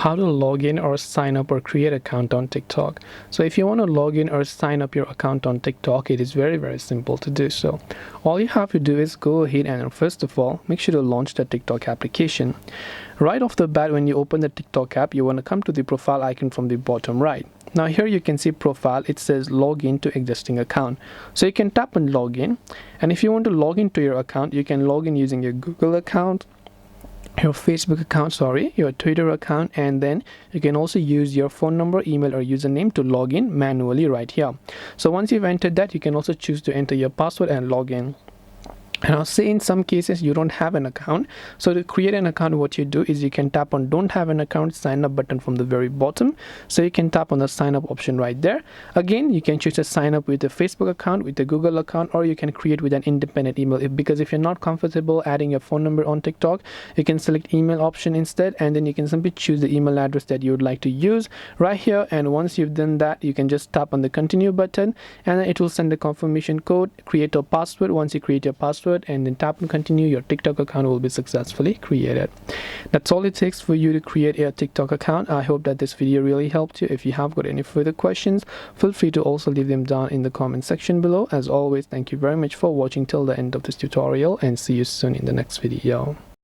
how to log in or sign up or create an account on TikTok. So if you want to log in or sign up your account on TikTok, it is very simple to do so. All you have to do is go ahead and first of all, make sure to launch the TikTok application. Right off the bat, when you open the TikTok app, you want to come to the profile icon from the bottom right. Now here you can see profile, it says log in to existing account. So you can tap on login, and if you want to log into your account, you can log in using your Google account, your Facebook account, your Twitter account, and then you can also use your phone number, email, or username to log in manually right here. So once you've entered that, you can also choose to enter your password and log in. And I'll say in some cases you don't have an account. So to create an account, what you do is you can tap on don't have an account sign up button from the very bottom. So you can tap on the sign up option right there. Again, you can choose to sign up with a Facebook account, with a Google account, or you can create with an independent email. Because if you're not comfortable adding your phone number on TikTok, you can select email option instead, and then you can simply choose the email address that you would like to use right here. And once you've done that, you can just tap on the continue button, and then it will send a confirmation code, create a password. Once you create your password and then tap and continue, your TikTok account will be successfully created. That's all it takes for you to create a TikTok account. I hope that this video really helped you. If you have got any further questions, feel free to also leave them down in the comment section below. As always, thank you very much for watching till the end of this tutorial, and see you soon in the next video.